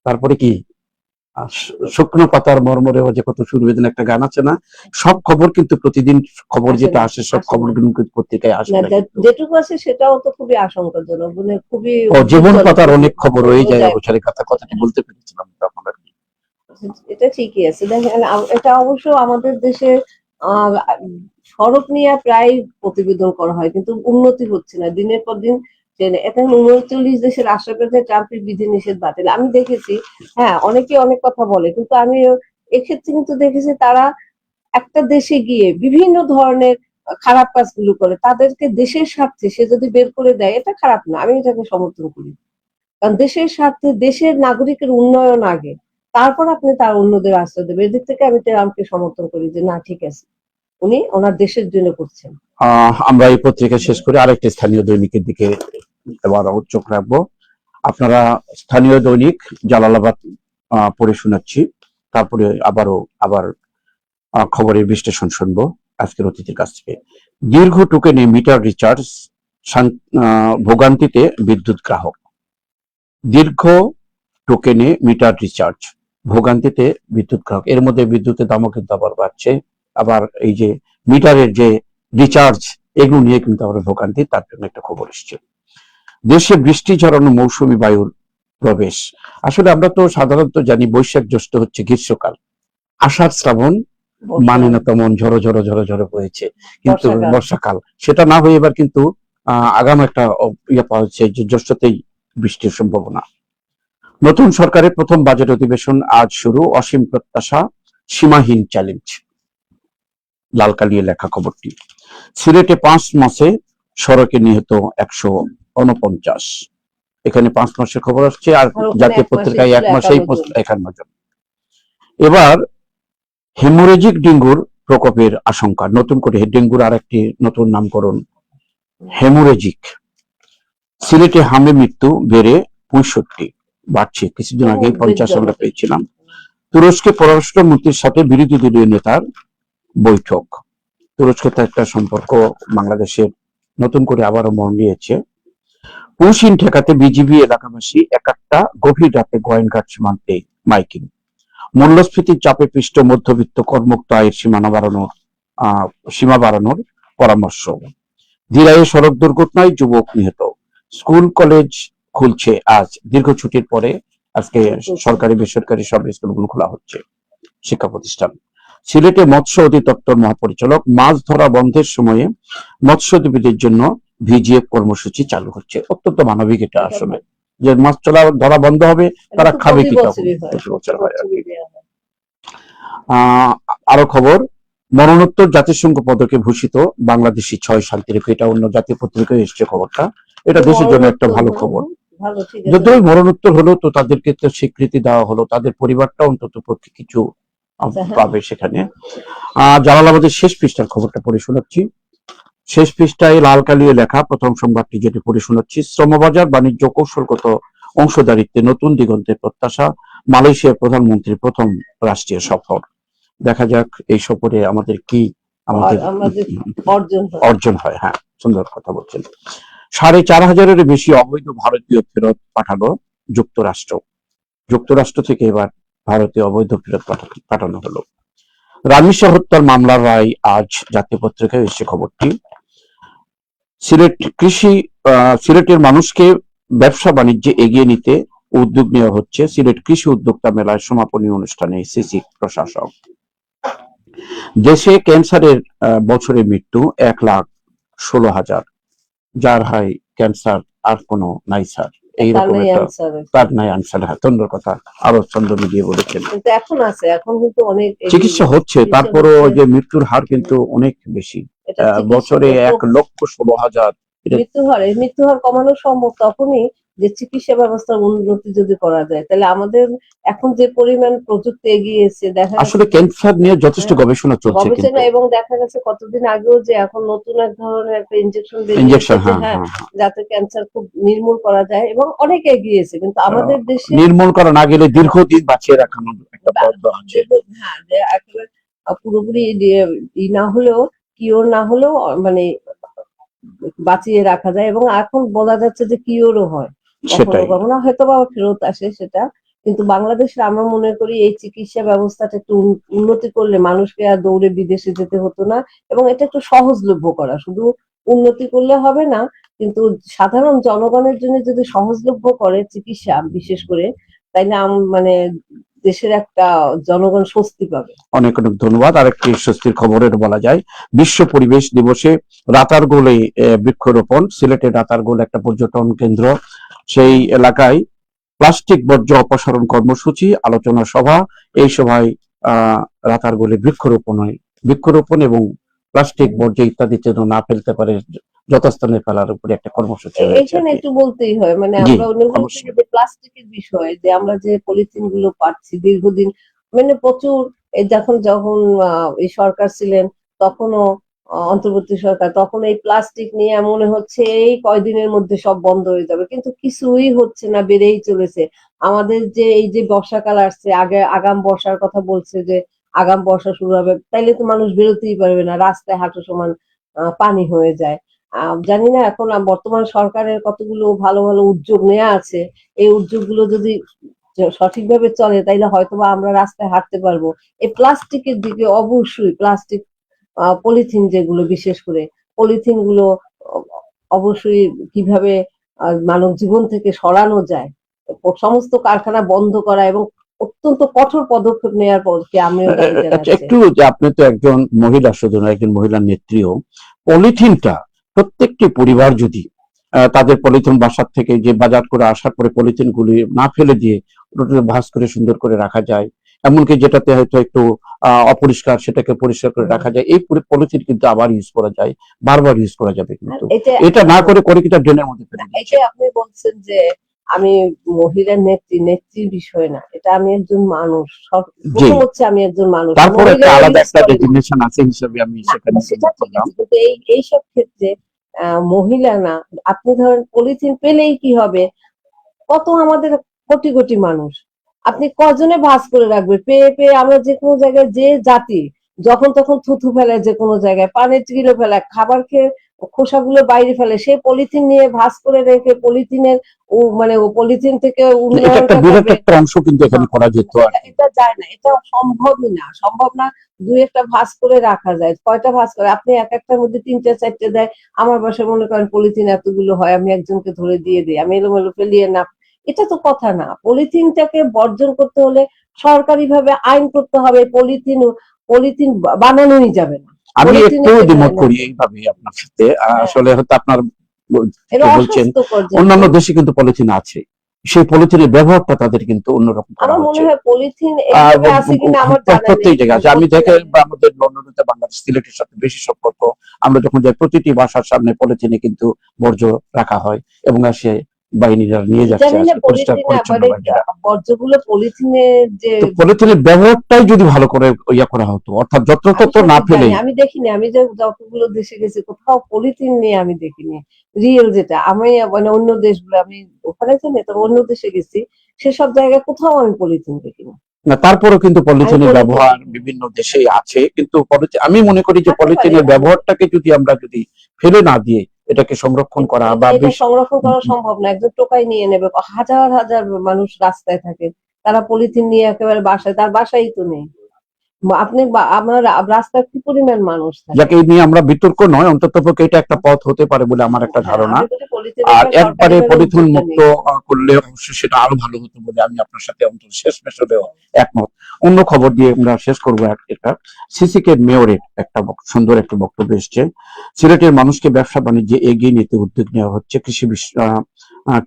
তারপরে কি শুকনো পাতার মর্মরে যে কত সুরবেদন একটা গান আছে না, সব খবর কিন্তু প্রতিদিন খবর যেটা আসে সব খবর কিন্তু পত্রিকায় আসে না, যেটুকু আসে সেটাও তো খুবই আশঙ্কাজনক, মানে খুবই জীবন পাতার অনেক খবর হয়ে যায় অবসরে কথাটি বলতে পেরেছিলাম তখন আর কি। এটা ঠিকই আছে। দেখেন, এটা অবশ্য আমাদের দেশে সড়ক নিয়ে প্রায় প্রতিবেদন করা হয়, কিন্তু উন্নতি হচ্ছে না দিনের পর দিন। এখন 39 দেশের রাষ্ট্রপতি ট্রাম্পের বিধিনিষেধ বাতিল, আমি দেখেছি। হ্যাঁ, অনেকে অনেক কথা বলে, কিন্তু আমি এক্ষেত্রে কিন্তু দেখেছি তারা একটা দেশে গিয়ে বিভিন্ন ধরনের খারাপ কাজগুলো করে, তাদেরকে দেশের স্বার্থে সে যদি বের করে দেয় এটা খারাপ না, আমি এটাকে সমর্থন করি। কারণ দেশের স্বার্থে দেশের নাগরিকের উন্নয়ন আগে, তারপর আপনি তার অন্যদের আশ্রয় দেবেন। এদিক থেকে আমি ট্রাম্পকে সমর্থন করি যে না, ঠিক আছে, উনি ওনার দেশের জন্য করছেন। আমরা এই পত্রিকা শেষ করে আরেকটি স্থানীয় দৈনিকের দিকে এবার চোখ রাখবো। আপনারা স্থানীয় দৈনিক জালালাবাদ পড়ে শোনাচ্ছি, তারপরে আবার খবরের বিশ্লেষণ শুনবো আজকের অতিথির কাছ থেকে। দীর্ঘ টোকেনে মিটার রিচার্জ, ভোগান্তিতে বিদ্যুৎ গ্রাহক। দীর্ঘ টোকেনে মিটার রিচার্জ, ভোগান্তিতে বিদ্যুৎ গ্রাহক। এর মধ্যে বিদ্যুতের দামও কিন্তু আবার বাড়ছে, আবার এই যে মিটারের যে রিচার্জ, এগুলো নিয়ে কিন্তু আবার ভোগান্তি, তার জন্য একটা খবর এসছে। দেশে বৃষ্টি ঝরানো মৌসুমী বায়ুর প্রবেশ। আসলে আমরা তো সাধারণত জানি বৈশাখ জ্যৈষ্ঠ হচ্ছে গ্রীষ্মকাল, আষাঢ় শ্রাবণ মানে না তেমন ঝড়ো ঝড়ো ঝড়ো ঝড়ো হয়েছে, কিন্তু বর্ষাকাল সেটা না হয়ে এবার কিন্তু আগাম একটা ইয়ে পাওয়া যাচ্ছে যে জ্যৈষ্ঠতেই বৃষ্টির সম্ভাবনা। নতুন সরকারের প্রথম বাজেট অধিবেশন আজ শুরু, অসীম প্রত্যাশা, সীমাহীন চ্যালেঞ্জ। লালকালিয়ে লেখা খবরটি। সিলেটে 5 মাসে সড়কে নিহত 149, এখানে 5 মাসের খবর আসছে, আর জাতীয় পত্রিকায় 1 মাসেই 51 জন। এবার হেমোরেজিক ডেঙ্গুর প্রকোপের আশঙ্কা, নতুন করে ডেঙ্গুর আরেকটি নতুন নামকরণ হেমোরেজিক। সিলেটে হামে মৃত্যু বেড়ে 65, বাড়ছে, কিছুদিন আগে 50 আমরা পেয়েছিলাম। তুরস্কে পররাষ্ট্রমন্ত্রীর সাথে বিরোধী দলীয় নেতার বৈঠক। তুরস্কের একটা সম্পর্ক বাংলাদেশের নতুন করে আবারও মন নিয়েছে। পুশিন ঠেকাতে বিজিবি এলাকাবাসী একটা গভীর রাতে গোয়েন্দাঘাট সীমান্তে মাইকিং। মূল্যস্ফীতির চাপে পিষ্ট মধ্যবিত্ত করমুক্ত আয়ের সীমা বাড়ানোর পরামর্শ। ধীরায়ে সড়ক দুর্ঘটনায় যুবক নিহত। স্কুল কলেজ খুলছে আজ, দীর্ঘ ছুটির পরে আজকে সরকারি বেসরকারি সব স্কুলগুলো খোলা হচ্ছে, শিক্ষা প্রতিষ্ঠান। সিলেটে মৎস্য অধিদপ্তর মহাপরিচালক, মাছ ধরা বন্ধের সময়ে মৎস্যজীবীদের জন্য ভিজিএফ কর্মসূচি চালু হচ্ছে। অত্যন্ত মানবিক এটা আসলে, যে মাছ ধরা বন্ধ হবে, তারা খাবে কি? তখন প্রতি বছর হয় আর কি। আরো খবর, মরণোত্তর জাতিসংঘ পদকে ভূষিত বাংলাদেশি 6 শান্তিরক্ষী। এটা অন্য জাতীয় পত্রিকায় এসছে খবরটা। এটা দেশের জন্য একটা ভালো খবর। যদিও মরণোত্তর হলো, তো তাদেরকে তো স্বীকৃতি দেওয়া হলো, তাদের পরিবারটা অন্তত পক্ষে কিছু পাবে সেখানে। জালালাবাদের শেষ পৃষ্ঠার খবরটা পড়ে শোনাচ্ছি। শেষ পৃষ্ঠায় লাল কালিয়ে লেখা প্রথম সংবাদটি, যেটি পড়ে শোনাচ্ছি। শ্রমবাজার বাণিজ্য কৌশলগত অংশদারিত্বে নতুন দিগন্তের প্রত্যাশা। মালয়েশিয়ার প্রধানমন্ত্রীর প্রথম রাষ্ট্রীয় সফর। দেখা যাক এই সফরে আমাদের কি অর্জন হয়। হ্যাঁ, সুন্দর কথা বলছেন। 4,500-এর বেশি অবৈধ ভারতীয় ফেরত পাঠালো যুক্তরাষ্ট্র। যুক্তরাষ্ট্র থেকে এবার ভারতীয় অবৈধ ফেরত পাঠানো হলো। রামিসা হত্যার মামলার রায় আজ, জাতীয় পত্রিকায় এসেছে খবরটি। সিলেটের মানুষকে ব্যবসা বাণিজ্যে এগিয়ে নিতে উদ্যোগ নেওয়া হচ্ছে। সিলেট কৃষি উদ্যোক্তা মেলার সমাপনী অনুষ্ঠানে সিসি প্রশাসক। দেশে ক্যান্সারের বছরে মৃত্যু 1,16,000। যার হাই ক্যান্সার আর কোনো নাই স্যার, এইরকম তার নাই আনসার। হ্যাঁ, সুন্দর কথা, আরো চন্দ্র মিলিয়ে বলেছেন। কিন্তু এখন আছে, এখন কিন্তু অনেক চিকিৎসা হচ্ছে, তারপরও যে মৃত্যুর হার কিন্তু অনেক বেশি। বছরে 1,16,000 মৃত্যু হার কমানো সম্ভব তখনই যে চিকিৎসা ব্যবস্থার উন্নতি যদি করা যায়। তাহলে আমাদের এখন যে পরিমাণ প্রযুক্তি এগিয়েছে, দেখা আসলে ক্যান্সার নিয়ে যথেষ্ট গবেষণা চলছে কিন্তু, এবং দেখা গেছে কতদিন আগেও যে এখন নতুন এক ধরনের একটা ইনজেকশন হ্যাঁ, যাতে ক্যান্সার খুব নির্মূল করা যায়, এবং অনেক এগিয়েছে। কিন্তু আমাদের দেশে নির্মূল করা না গেলে দীর্ঘদিন বাঁচিয়ে রাখানোর একটা পদ্ধতি আছে। হ্যাঁ, যে একেবারে পুরোপুরি না হলেও, কিওর না হলেও মানে বাঁচিয়ে রাখা যায়, এবং এখন বলা যাচ্ছে যে কিওরও হয়, কখনো কখনো হয়তো বা ফেরত আসে সেটা। কিন্তু বাংলাদেশে আমরা মনে করি এই চিকিৎসা ব্যবস্থাটা একটু উন্নতি করলে মানুষকে আর দৌড়ে বিদেশে যেতে হতো না, এবং এটা একটু সহজলভ্য করা। শুধু উন্নতি করলে হবে না, কিন্তু সাধারণ জনগণের জন্য যদি সহজলভ্য করে চিকিৎসা বিশেষ করে, তাইলে মানে দেশের একটা জনগণ স্বস্তি পাবে। অনেক অনেক ধন্যবাদ। আরেকটি স্বস্তির খবরের বলা যায়, বিশ্ব পরিবেশ দিবসে রাতারগোলে বৃক্ষরোপণ। সিলেটের রাতারগোল একটা পর্যটন কেন্দ্র, সেই এলাকায় প্লাস্টিক বর্জ্য অপসারণ কর্মসূচি, আলোচনা সভা। এই সভায় রাতারগোলে বৃক্ষরোপণ এবং প্লাস্টিক বর্জ্য ইত্যাদি যেন না ফেলতে পারে, যথাস্থানে ফেলার উপরে একটা কর্মসূচি। এখানে একটু বলতেই হয়, মানে আমরা যে প্লাস্টিকের বিষয়, যে আমরা যে পলিথিন গুলো পাচ্ছি দীর্ঘদিন, মানে প্রচুর, যখন এই সরকার ছিলেন তখনও, অন্তর্বর্তী সরকার, তখন এই প্লাস্টিক নিয়ে মনে হচ্ছে এই কয়দিনের মধ্যে সব বন্ধ হয়ে যাবে, কিন্তু কিছুই হচ্ছে না, বেড়েই চলেছে। আমাদের যে এই যে বর্ষাকাল আসছে, আগাম বর্ষার কথা বলছে, যে আগাম বর্ষা শুরু হবে, তাইলে তো মানুষ বেরোতেই পারবে না, রাস্তায় হাঁটু সমান পানি হয়ে যায়। জানি না এখন বর্তমান সরকারের কতগুলো ভালো ভালো উদ্যোগ নেওয়া আছে, এই উদ্যোগগুলো যদি সঠিকভাবে চলে তাইলে হয়তোবা আমরা রাস্তায় হাঁটতে পারবো। এই প্লাস্টিকের দিকে অবশ্যই, প্লাস্টিক পলিথিন যেগুলো, বিশেষ করে পলিথিন গুলো অবশ্যই কিভাবে মানব জীবন থেকে সরানো যায়, সমস্ত কারখানা বন্ধ করা এবং অত্যন্ত কঠোর পদক্ষেপ নেওয়ার পক্ষে আমিও দাবি জানাচ্ছি। একটু যে আপনি তো একজন মহিলা, সুতরাং একজন মহিলা নেত্রীও, পলিথিনটা প্রত্যেকটি পরিবার যদি তাদের পলিথিন বাসার থেকে যে বাজার করে আসার পরে পলিথিন গুলি না ফেলে দিয়ে ভাঁজ করে সুন্দর করে রাখা যায়, এমনকি যেটাতে হয়তো একটু অপরিষ্কার সেটাকে পরিষ্কার করে রাখা যায়, এই পলিথিন কিন্তু আবার ইউজ করা যায়, বারবার ইউজ করা যাবে। কিন্তু এটা না করে কিটা ড্রেনের মধ্যে ফেলে দিচ্ছে। এটা আপনি বলছেন যে আমি মহিলা নেত্রীর বিষয় না, এটা আমি একজন মানুষ, হচ্ছে আমি একজন মানুষ, তারপরে একটা আলাদা একটা ডেজিগনেশন আছে হিসেবে আমি সেখানে কিন্তু এইসব ক্ষেত্রে মহিলা না, আপনি ধরেন পলিথিন পেলেই কি হবে, কত আমাদের কোটি কোটি মানুষ, আপনি কজনে ভাঁজ করে রাখবে, পেয়ে পেয়ে আমরা যে কোনো জায়গায় যে জাতি, যখন তখন থুথু ফেলে, যে কোনো জায়গায় পানির টিকিলো ফেলে, খাবার খেয়ে খোসাগুলো বাইরে ফেলে, সে পলিথিন নিয়ে ভাঁজ করে রেখে পলিথিনের মানে ও পলিথিন থেকে মানে এটা একটা উন্নয়নটা বিরাট করবে। একটা অংশ কিন্তু এখানে করা যেত আর কি। এটা যায় না, এটা সম্ভবই না, সম্ভব না। দুই একটা ভাঁজ করে রাখা যায়, কয়টা ভাঁজ করে আপনি এক একটার মধ্যে তিনটে চারটে দেয়। আমার বাসায় মনে করেন পলিথিন এতগুলো হয়, আমি একজনকে ধরে দিয়ে দিই, আমি এলোমেলো ফেলিয়ে না। এটা তো কথা না। পলিথিনটাকে বর্জন করতে হলে সরকারিভাবে আইন করতে হবে। পলিথিন পলিথিন বানানোই যাবে না। আমি একটু পলিথিনের দ্বিমত করি এইভাবে আপনার সাথে। আসলে হয়তো আপনার এটা বলছেন অস্বাস্থ্যকর অন্যান্য যেহেতু। দেশে কিন্তু পলিথিন আছে, সেই পলিথিনের ব্যবহারটা তাদের কিন্তু অন্যরকম করা আমার মনে হচ্ছে। হয় পলিথিন এইভাবে আছে কিনা আমার জানা নেই। প্রত্যেক জায়গায় আছে। আমি দেখে বা আমাদের লন্ডনে বাংলাদেশ সিলেটের সাথে বেশি সম্পর্ক। আমরা যখন যাই প্রতিটি বাসার সামনে পলিথিনে কিন্তু বর্জ্য রাখা হয় এবং সে বাহিনীরা নিয়ে যাচ্ছে জানি না আজকে পরিষ্কার পলিথিন পরিচ্ছন্ন মানে বাহিনীরা। বর্জ্যগুলো পলিথিনে যে তো পলিথিনের ব্যবহারটাই যদি ভালো করে ইয়া করা হতো, অর্থাৎ আমি যত্রতত্র না সঠিক ফেলে। জানি, আমি দেখিনি। আমি যে যতগুলো দেশে গেছি কোথাও পলিথিন নিয়ে আমি দেখিনি। রিয়েল যেটা আমি মানে অন্য দেশগুলো আমি ওখানে জানি তো, অন্য দেশে গেছি, সেসব জায়গায় কোথাও আমি পলিথিন দেখিনি। না, তারপরেও কিন্তু আমি পলিথিনের পলিথিন ব্যবহার দেখিনি। বিভিন্ন দেশেই আছে, কিন্তু আমি মনে করি যে থাকতে পারে। পলিথিনের ব্যবহারটাকে যদি আমরা যদি ফেলে না দিয়ে এটাকে সংরক্ষণ করা বা এটা সংরক্ষণ করা সম্ভব না। একজন টোকাই নিয়ে নেবে। হাজার হাজার মানুষ রাস্তায় থাকে, তারা পলিথিন নিয়ে একেবারে বাসায়, তার বাসাই তো নেই। আপনি আমার রাস্তায় কি পরিমাণ মানুষ থাকে। যাকে এই নিয়ে আমরা বিতর্ক নয়, অন্ততপক্ষে এটা একটা পথ হতে পারে বলে আমার একটা হ্যাঁ, ধারণা। আমি বলি পলিথিনের আর উপর একবারে সরকারিভাবে পলিথিন উদ্যোগটা মুক্ত নেই। করলে অবশ্যই সেটা আরো ভালো হতো বলে আমি আপনার সাথে অন্তত শেষমেশ হলেও একমত। অন্য খবর দিয়ে আমরা শেষ করবো। এটা সিসিকে মেয়রের একটা সুন্দর একটা বক্তব্য এসছে। সিলেটের মানুষকে ব্যবসা বাণিজ্যে এগিয়ে নিতে উদ্যোগ নেওয়া হচ্ছে।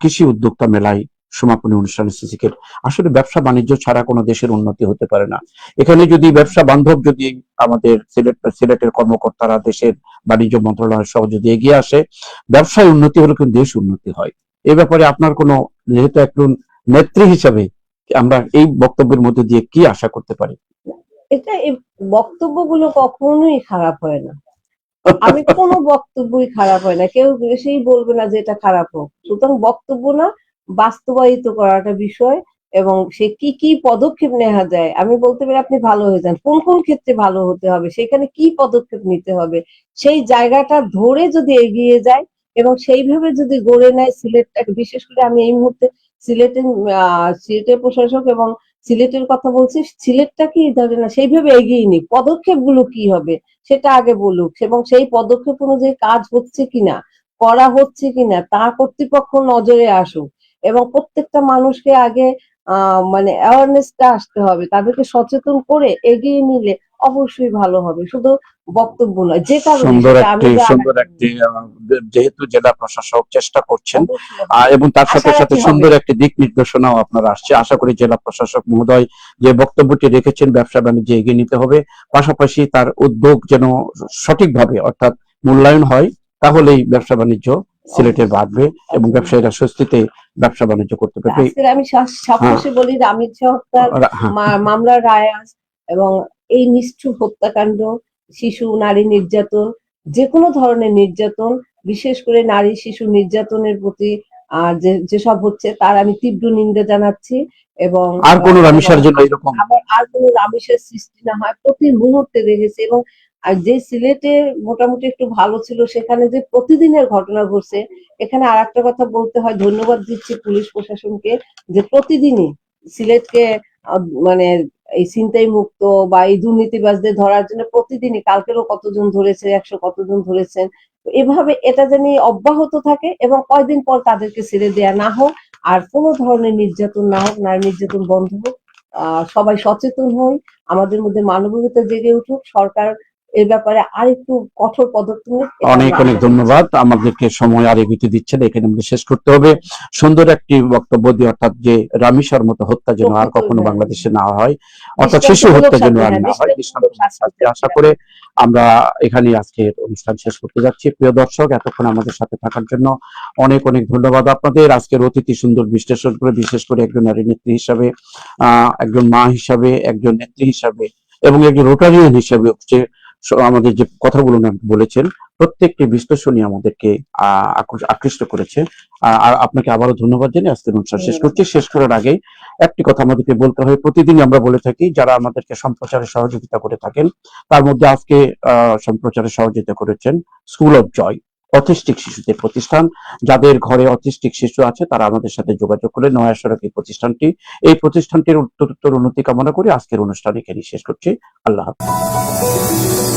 কৃষি উদ্যোক্তা মেলায় সমাপনী অনুষ্ঠানে সিসিকে আসলে ব্যবসা বাণিজ্য ছাড়া কোনো দেশের উন্নতি হতে পারে না। এখানে যদি ব্যবসা বান্ধব যদি আমাদের সিলেটের কর্মকর্তারা দেশের বাণিজ্য মন্ত্রণালয় সহ যদি এগিয়ে আসে, ব্যবসায় উন্নতি হলে কিন্তু দেশ উন্নতি হয়। এ ব্যাপারে আপনার কোনো, যেহেতু একজন নেত্রী হিসাবে আমরা এই বক্তব্যের মধ্যে দিয়ে কি আশা করতে পারি? এটা এই বক্তব্যগুলো কখনোই খারাপ হয় না। আমি কোনো বক্তব্যই খারাপ হয় না। কেউ এসেই বলবে না যে এটা খারাপ হোক। সুতরাং বক্তব্য না, বাস্তবায়িত করাটা বিষয়। এবং সে কি কি পদক্ষেপ নেওয়া যায় আমি বলতে পারি আপনি ভালো হয়ে যান। কোন কোন ক্ষেত্রে ভালো হতে হবে, সেখানে কি পদক্ষেপ নিতে হবে, সেই জায়গাটা ধরে যদি এগিয়ে যায় এবং সেইভাবে যদি গড়ে নেয় সিলেটটাকে। বিশেষ করে আমি এই মুহূর্তে সিলেটের সিলেটের প্রশাসক এবং সিলেটের কথা বলছি, সিলেটটাকে ধরে না সেইভাবে এগিয়ে নিক, পদক্ষেপগুলো কি হবে সেটা আগে বলুক এবং সেই পদক্ষেপ অনুযায়ী কাজ হচ্ছে কিনা, করা হচ্ছে কিনা তা কর্তৃপক্ষ নজরে আসুক। এবং প্রত্যেকটা মানুষকে আগে মানে অ্যাওয়ারনেসটা আসতে হবে, তাদেরকে সচেতন করে এগিয়ে নিলে অবশ্যই ভালো হবে। শুধু বক্তব্য নয়, যে কারণে সুন্দর সেটা আমি একটি যে সুন্দর একটি যেহেতু জেলা প্রশাসক চেষ্টা করছেন, অবশ্যই এবং তার সাথে আশা সাথে রাখি হবে। সুন্দর একটি দিক নির্দেশনাও আপনার আসছে। আশা করি জেলা প্রশাসক মহোদয় যে বক্তব্যটি রেখেছেন ব্যবসা বাণিজ্যে এগিয়ে নিতে হবে, পাশাপাশি তার উদ্যোগ যেন সঠিকভাবে অর্থাৎ মূল্যায়ন হয়, তাহলেই ব্যবসা বাণিজ্য সিলেটে বাড়বে এবং ব্যবসায়ীরা স্বস্তিতে ব্যবসা বাণিজ্য করতে পারবে। আজকের আমি হ্যাঁ, সবশেষে বলি রামিজ হত্যার হ্যাঁ, মামলার রায় আজ এবং এই নিষ্ঠুর হত্যাকাণ্ড, শিশু নারী নির্যাতন, যে কোনো ধরনের নির্যাতন, বিশেষ করে নারী শিশু নির্যাতনের প্রতি যেসব হচ্ছে তার আমি তীব্র নিন্দা জানাচ্ছি। এবং আর কোন এবং রামিসার জন্য এরকম আবার আর কোনো রামিশের সৃষ্টি না হয় প্রতি মুহূর্তে দেখেছি। এবং আর যে সিলেটে মোটামুটি একটু ভালো ছিল, সেখানে যে প্রতিদিনের ঘটনা ঘটছে। এখানে আর একটা কথা বলতে হয়, ধন্যবাদ দিচ্ছি পুলিশ প্রশাসনকে, যে প্রতিদিনই সিলেটকে মানে এই ছিনতাই মুক্ত বা এই দুর্নীতিবাজদের ধরার জন্য প্রতিদিনই, কালকেরও কতজন ধরেছে, 100 কতজন ধরেছেন। তো এভাবে এটা জানি অব্যাহত থাকে এবং কয়দিন পর তাদেরকে ছেড়ে দেয়া না হোক, আর কোনো ধরনের নির্যাতন না হোক, নারী নির্যাতন বন্ধ হোক। সবাই সচেতন হই, আমাদের মধ্যে মানবিকতা জেগে উঠুক, সরকার এ ব্যাপারে আরেকটু কঠোর পদক্ষেপ নিক, এটা অনেক আমরা অনেক আশা করছি। ধন্যবাদ। আমাদেরকে সময় আর এগিয়ে দিচ্ছেন, এখানে আমাদের শেষ করতে হবে। সুন্দর একটি বক্তব্য দিয়ে, অর্থাৎ যে রামিসার মতো হত্যা যেন আর প্রকৃত কখনো হ্যাঁ, বাংলাদেশে না হয়, অর্থাৎ শিশু দৃষ্টান্তমূলক হত্যা যেন শাস্তি, আর হ্যাঁ না হয়, দৃষ্টান্তমূলক দৃষ্টান্তমূলক শাস্তি শাস্তি আশা করে আমরা এখানে আজকের অনুষ্ঠান শেষ করতে যাচ্ছি। প্রিয় দর্শক, এতক্ষণ আমাদের সাথে থাকার জন্য অনেক অনেক ধন্যবাদ আপনাদের। আজকের অতিথি সুন্দর বিশ্লেষণ করে, বিশেষ করে একজন নারী নেত্রী হিসাবে, একজন মা হিসাবে, একজন নেত্রী হিসাবে এবং একজন রোটারিয়ান হিসাবে আমাদের যে কথাগুলো বলেছেন প্রত্যেকটি বিশ্লেষণই আমাদেরকে আকৃষ্ট করেছে। আর আপনাকে আবারও ধন্যবাদ জানিয়ে আজকের অনুষ্ঠান শেষ করছি। শেষ করার আগে একটি কথা আমাদেরকে বলতে হয়, প্রতিদিনই আমরা বলে থাকি যারা আমাদেরকে সম্প্রচারে সহযোগিতা করে থাকেন, তার মধ্যে আজকে সম্প্রচারে সহযোগিতা করেছেন স্কুল অফ জয়, অটিস্টিক শিশুদের প্রতিষ্ঠান। যাদের ঘরে অটিস্টিক শিশু আছে তারা আমাদের সাথে যোগাযোগ করে নয়া সড়ক এই প্রতিষ্ঠানটির উত্তরোত্তর উন্নতি কামনা করে আজকের অনুষ্ঠান এখানেই শেষ করছি। আল্লাহ হাফেজ।